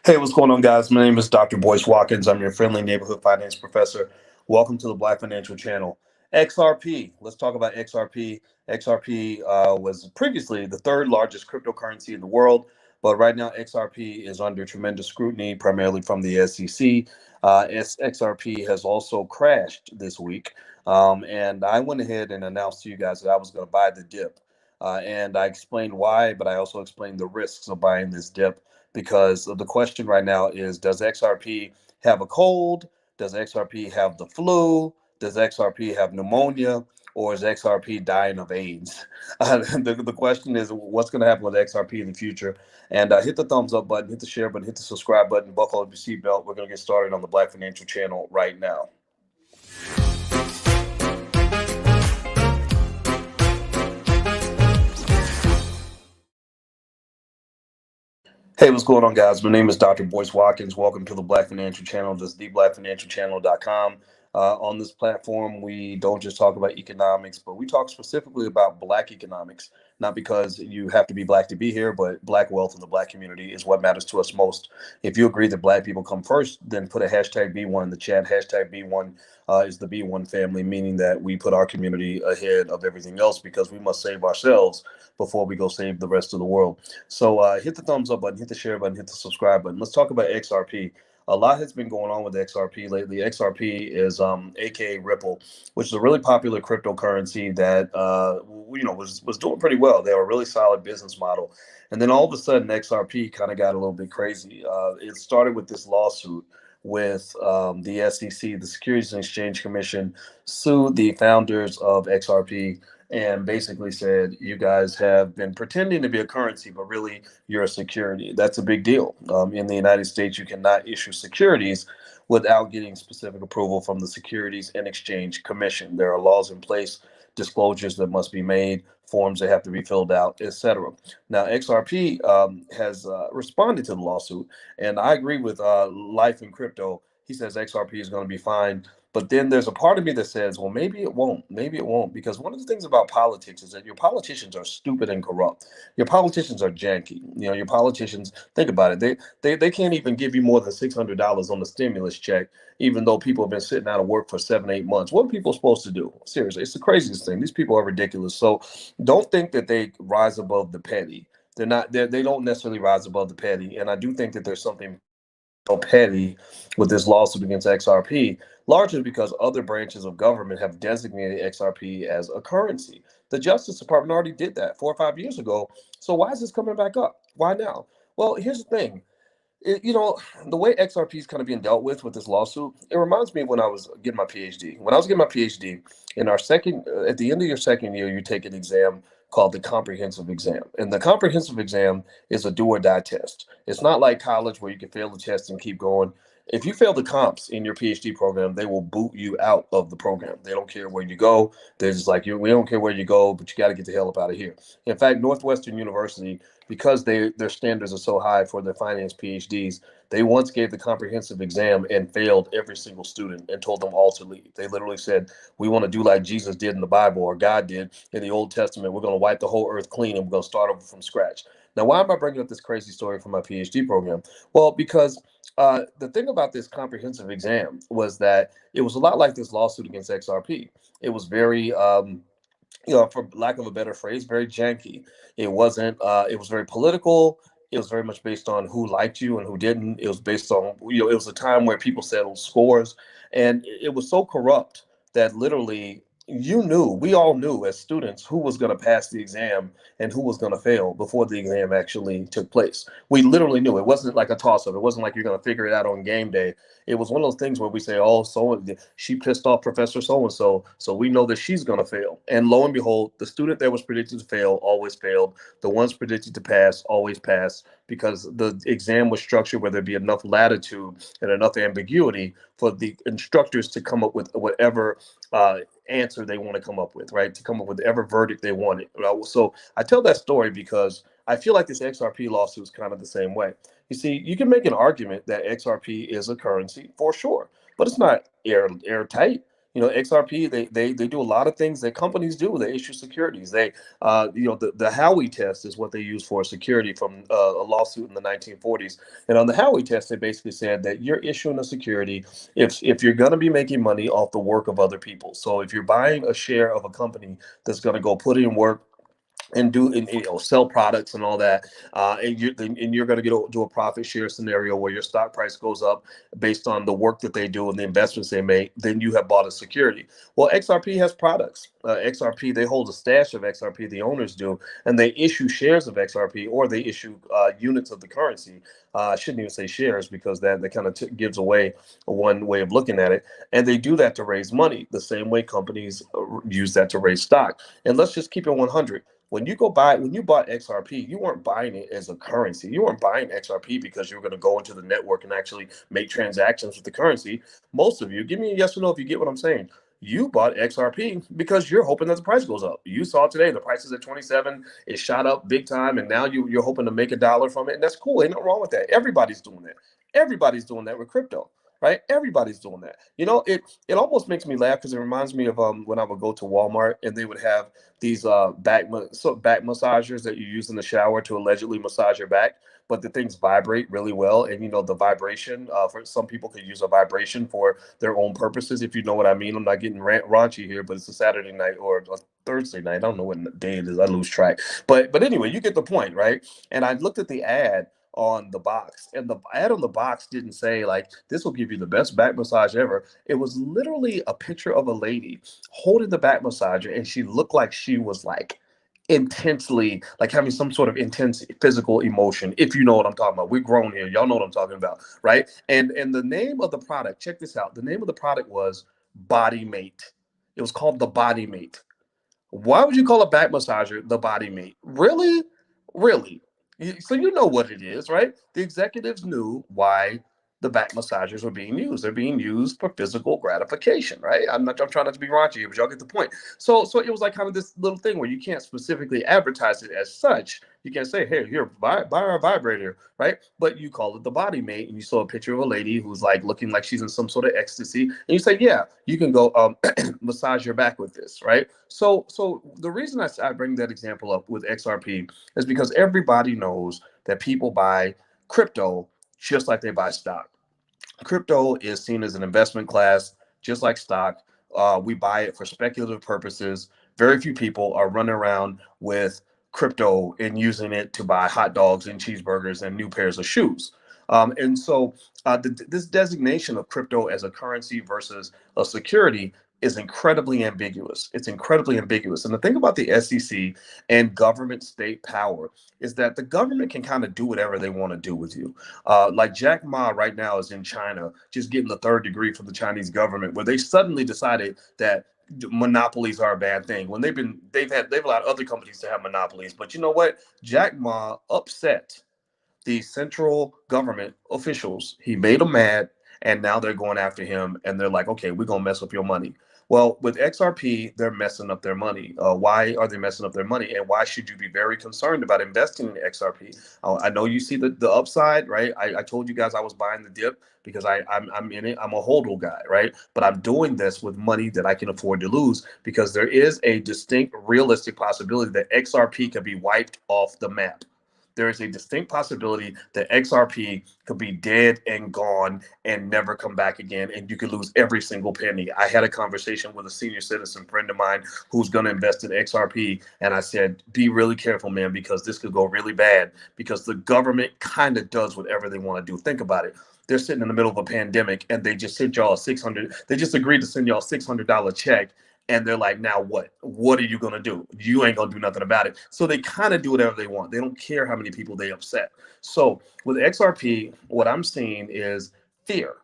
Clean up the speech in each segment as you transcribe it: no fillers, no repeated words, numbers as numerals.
Hey, what's going on, guys? My name is Dr. Boyce Watkins. I'm your friendly neighborhood finance professor. Welcome to the Black Financial Channel. XRP. Let's talk about XRP. XRP was previously the third largest cryptocurrency in the world, but right now XRP is under tremendous scrutiny, primarily from the SEC. XRP has also crashed this week, and I went ahead and announced to you guys that I was going to buy the dip. And I explained why, but I also explained the risks of buying this dip because the question right now is, does XRP have a cold? Does XRP have the flu? Does XRP have pneumonia? Or is XRP dying of AIDS? The question is, what's going to happen with XRP in the future? And hit the thumbs up button, hit the share button, hit the subscribe button, buckle up your seatbelt. We're going to get started on the Black Financial Channel right now. Hey, what's going on, guys? My name is Dr. Boyce Watkins. Welcome to the Black Financial Channel. This is theblackfinancialchannel.com. On this platform, we don't just talk about economics, but we talk specifically about Black economics. Not because you have to be Black to be here, but Black wealth in the Black community is what matters to us most. If you agree that Black people come first, then put a hashtag B1 in the chat. Hashtag B1 is the B1 family, meaning that we put our community ahead of everything else because we must save ourselves before we go save the rest of the world. So hit the thumbs up button, hit the share button, hit the subscribe button. Let's talk about XRP. A lot has been going on with XRP lately. XRP is aka Ripple, which is a really popular cryptocurrency that was doing pretty well. They were a really solid business model, and then all of a sudden XRP kind of got a little bit crazy. It started with this lawsuit with the SEC, the Securities and Exchange Commission, sued the founders of XRP and basically said, you guys have been pretending to be a currency, but really you're a security. That's a big deal. In the United States, you cannot issue securities without getting specific approval from the Securities and Exchange Commission. There are laws in place, disclosures that must be made, forms that have to be filled out, etc. Now, XRP has responded to the lawsuit, and I agree with Life in Crypto. He says XRP is going to be fine. But then there's a part of me that says, well, maybe it won't. Maybe it won't. Because one of the things about politics is that your politicians are stupid and corrupt. Your politicians are janky. Your politicians, think about it. They can't even give you more than $600 on the stimulus check, even though people have been sitting out of work for 7, 8 months. What are people supposed to do? Seriously, it's the craziest thing. These people are ridiculous. So don't think that they rise above the petty. They're not. They don't necessarily rise above the petty. And I do think that there's something petty with this lawsuit against XRP, largely because other branches of government have designated XRP as a currency. The Justice Department already did that 4 or 5 years ago. So why is this coming back up? Why now? Well, here's the thing. The way XRP is kind of being dealt with this lawsuit, it reminds me of when I was getting my PhD. When I was getting my PhD, in our second, at the end of your second year, you take an exam called the comprehensive exam. And the comprehensive exam is a do or die test. It's not like college where you can fail the test and keep going. If you fail the comps in your PhD program, they will boot you out of the program. They don't care where you go. They're just like, we don't care where you go, but you got to get the hell up out of here. In fact, Northwestern University, because their standards are so high for their finance PhDs, they once gave the comprehensive exam and failed every single student and told them all to leave. They literally said, we want to do like Jesus did in the Bible or God did in the Old Testament. We're going to wipe the whole earth clean and we're going to start over from scratch. Now, why am I bringing up this crazy story from my PhD program? Well, because the thing about this comprehensive exam was that it was a lot like this lawsuit against XRP. It was very for lack of a better phrase, very janky. It wasn't. It was very political. It was very much based on who liked you and who didn't. It was based on It was a time where people settled scores, and it was so corrupt that literally we all knew as students who was going to pass the exam and who was going to fail before the exam actually took place. We literally knew. It wasn't like a toss up. It wasn't like you're going to figure it out on game day. It was one of those things where we say, oh, so she pissed off Professor so and so, so we know that she's going to fail. And lo and behold, the student that was predicted to fail always failed. The ones predicted to pass always passed because the exam was structured where there'd be enough latitude and enough ambiguity for the instructors to come up with whatever answer they want to come up with, right? To come up with whatever verdict they wanted. So I tell that story because I feel like this XRP lawsuit is kind of the same way. You see, you can make an argument that XRP is a currency for sure, but it's not airtight. XRP, they do a lot of things that companies do. They issue securities. The Howey test is what they use for security from a lawsuit in the 1940s. And on the Howey test, they basically said that you're issuing a security if you're going to be making money off the work of other people. So if you're buying a share of a company that's going to go put in work and sell products and all that, and you're going to do a profit share scenario where your stock price goes up based on the work that they do and the investments they make, then you have bought a security. Well, XRP has products. XRP, they hold a stash of XRP, the owners do, and they issue shares of XRP, or they issue units of the currency. I shouldn't even say shares, because that kind of gives away one way of looking at it. And they do that to raise money, the same way companies use that to raise stock. And let's just keep it 100. When you bought XRP, you weren't buying it as a currency. You weren't buying XRP because you were going to go into the network and actually make transactions with the currency. Most of you, give me a yes or no if you get what I'm saying. You bought XRP because you're hoping that the price goes up. You saw today the price is at 27. It shot up big time, and now you're hoping to make $1 from it, and that's cool. Ain't nothing wrong with that. Everybody's doing that. Everybody's doing that with crypto, right? Everybody's doing that. It almost makes me laugh because it reminds me of when I would go to Walmart and they would have these back massagers that you use in the shower to allegedly massage your back, but the things vibrate really well. And the vibration, for some people could use a vibration for their own purposes, if you know what I mean. I'm not getting raunchy here, but it's a Saturday night or a Thursday night. I don't know what day it is. I lose track. But anyway, you get the point, right? And I looked at the ad on the box, and the ad on the box didn't say like, this will give you the best back massage ever. It was literally a picture of a lady holding the back massager, and she looked like she was like intensely, like having some sort of intense physical emotion, if you know what I'm talking about. We're grown here, y'all know what I'm talking about, right? And the name of the product, check this out, the name of the product was Body Mate. It was called the Body Mate. Why would you call a back massager the Body Mate? Really? Really? So you know what it is, right? The executives knew why the back massagers were being used. They're being used for physical gratification, right? I'm trying not to be raunchy here, but y'all get the point. So it was like kind of this little thing where you can't specifically advertise it as such. You can't say, hey, here, buy our vibrator, right? But you call it the Body Mate, and you saw a picture of a lady who's like looking like she's in some sort of ecstasy, and you say, yeah, you can go massage your back with this, right? So the reason I bring that example up with XRP is because everybody knows that people buy crypto just like they buy stock. Crypto is seen as an investment class, just like stock. We buy it for speculative purposes. Very few people are running around with crypto and using it to buy hot dogs and cheeseburgers and new pairs of shoes. And so this designation of crypto as a currency versus a security is incredibly ambiguous. It's incredibly ambiguous. And the thing about the SEC and government state power is that the government can kind of do whatever they want to do with you. Like Jack Ma right now is in China, just getting the third degree from the Chinese government, where they suddenly decided that monopolies are a bad thing when they've allowed other companies to have monopolies. But you know what? Jack Ma upset the central government officials. He made them mad, and now they're going after him, and they're like, okay, we're gonna mess up your money. Well, with XRP, they're messing up their money. Why are they messing up their money, and why should you be very concerned about investing in XRP? I know you see the upside, right? I told you guys I was buying the dip because I'm in it. I'm a hodl guy, right? But I'm doing this with money that I can afford to lose, because there is a distinct, realistic possibility that XRP could be wiped off the map. There is a distinct possibility that XRP could be dead and gone and never come back again, and you could lose every single penny. I had a conversation with a senior citizen friend of mine who's going to invest in XRP, and I said, be really careful, man, because this could go really bad, because the government kind of does whatever they want to do. Think about it. They're sitting in the middle of a pandemic, and they just sent y'all they just agreed to send y'all $600 check, and they're like, now what? What are you going to do? You ain't going to do nothing about it. So they kind of do whatever they want. They don't care how many people they upset. So with XRP, what I'm seeing is fear.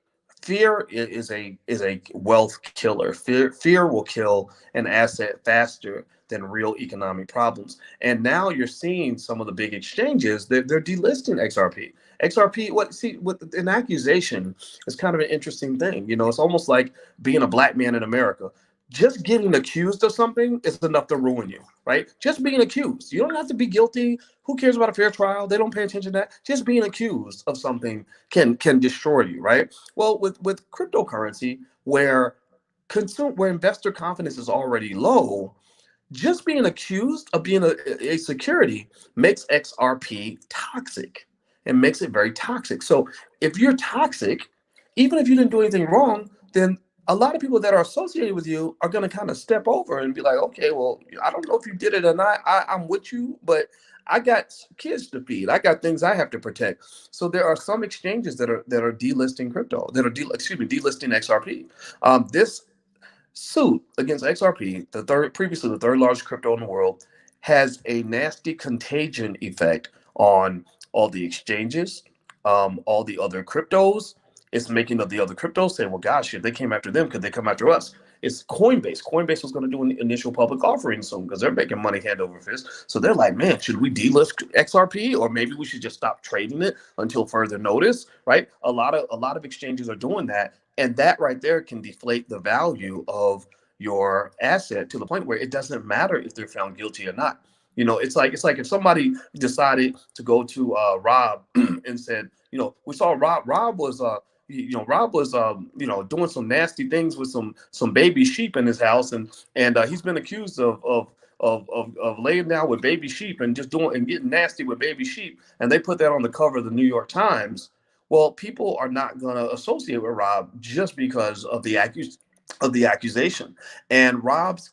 Fear is a wealth killer. Fear will kill an asset faster than real economic problems. And now you're seeing some of the big exchanges that they're delisting XRP. XRP, with an accusation is kind of an interesting thing. It's almost like being a black man in America. Just getting accused of something is enough to ruin you, right? Just being accused. You don't have to be guilty. Who cares about a fair trial? They don't pay attention to that. Just being accused of something can destroy you, right? Well, with cryptocurrency, where where investor confidence is already low, just being accused of being a security makes XRP toxic and makes it very toxic. So if you're toxic, even if you didn't do anything wrong, then a lot of people that are associated with you are going to kind of step over and be like, okay, well, I don't know if you did it or not. I'm with you, but I got kids to feed. I got things I have to protect. So there are some exchanges that are delisting crypto, that are delisting XRP. This suit against XRP, previously the third largest crypto in the world, has a nasty contagion effect on all the exchanges, all the other cryptos. It's making the other cryptos say, well, gosh, if they came after them, could they come after us? It's Coinbase. Coinbase was going to do an initial public offering soon because they're making money hand over fist. So they're like, man, should we delist XRP, or maybe we should just stop trading it until further notice, right? A lot of exchanges are doing that, and that right there can deflate the value of your asset to the point where it doesn't matter if they're found guilty or not. It's like if somebody decided to go to Rob and said, we saw Rob was doing some nasty things with some baby sheep in his house, and he's been accused of laying down with baby sheep and just doing and getting nasty with baby sheep, and they put that on the cover of the New York Times. Well, people are not going to associate with Rob just because of the accusation. And Rob's,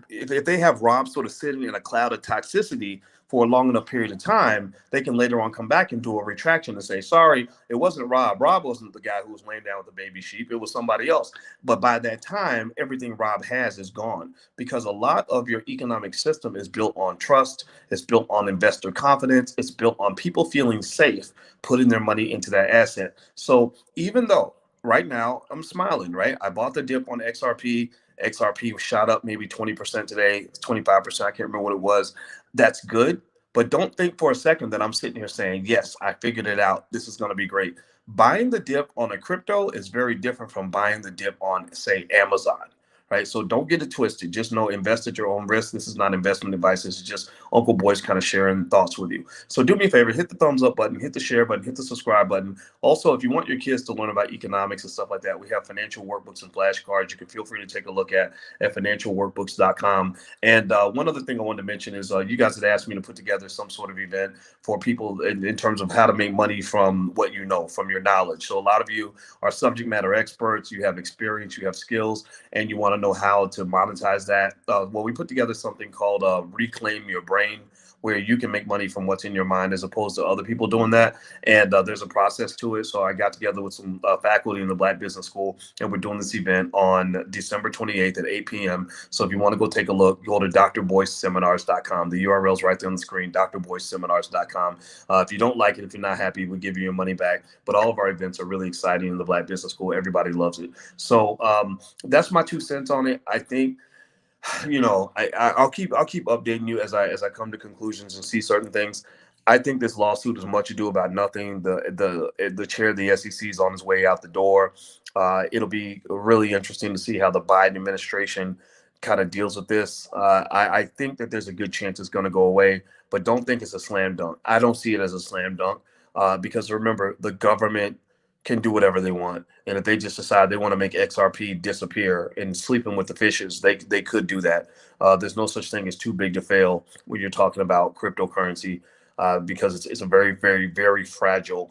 if they have Rob sort of sitting in a cloud of toxicity for a long enough period of time, they can later on come back and do a retraction and say, sorry, it wasn't Rob. Rob wasn't the guy who was laying down with the baby sheep. It was somebody else. But by that time, everything Rob has is gone, because a lot of your economic system is built on trust. It's built on investor confidence. It's built on people feeling safe putting their money into that asset. So even though right now I'm smiling, right? I bought the dip on XRP. XRP shot up maybe 20% today, 25%. I can't remember what it was. That's good. But don't think for a second that I'm sitting here saying, yes, I figured it out. This is going to be great. Buying the dip on a crypto is very different from buying the dip on, say, Amazon. Right. So don't get it twisted. Just know, invest at your own risk. This is not investment advice. This is just Uncle Boy's kind of sharing thoughts with you. So do me a favor, hit the thumbs up button, hit the share button, hit the subscribe button. Also, if you want your kids to learn about economics and stuff like that, we have financial workbooks and flashcards. You can feel free to take a look at financialworkbooks.com. And one other thing I wanted to mention is you guys had asked me to put together some sort of event for people in terms of how to make money from what you know, from your knowledge. So a lot of you are subject matter experts. You have experience, you have skills, and you want to know how to monetize that. Well, we put together something called Reclaim Your Brain, where you can make money from what's in your mind as opposed to other people doing that. And there's a process to it. So I got together with some faculty in the Black Business School, and we're doing this event on December 28th at 8 p.m. So if you want to go take a look, go to drboyseminars.com. The URL is right there on the screen, drboyseminars.com. If you don't like it, if you're not happy, we'll give you your money back. But all of our events are really exciting in the Black Business School. Everybody loves it. So that's my 2 cents on it. I think, I'll keep updating you as I come to conclusions and see certain things. I think this lawsuit is much ado about nothing. The chair of the SEC is on his way out the door. It'll be really interesting to see how the Biden administration kind of deals with this. I think that there's a good chance it's going to go away, but don't think it's a slam dunk. I don't see it as a slam dunk because remember, the government can do whatever they want. And if they just decide they want to make XRP disappear and sleeping with the fishes, they could do that. There's no such thing as too big to fail when you're talking about cryptocurrency because it's a very, very, very fragile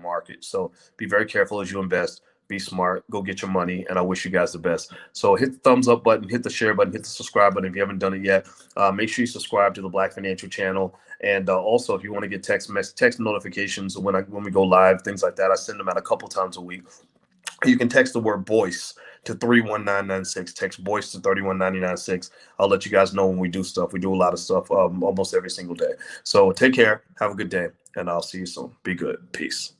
market. So be very careful as you invest. Be smart, go get your money, and I wish you guys the best. So hit the thumbs up button, hit the share button, hit the subscribe button if you haven't done it yet. Make sure you subscribe to the Black Financial Channel. And also, if you want to get text notifications when we go live, things like that, I send them out a couple times a week. You can text the word "voice" to 31996. Text "voice" to 31996. I'll let you guys know when we do stuff. We do a lot of stuff almost every single day. So take care, have a good day, and I'll see you soon. Be good. Peace.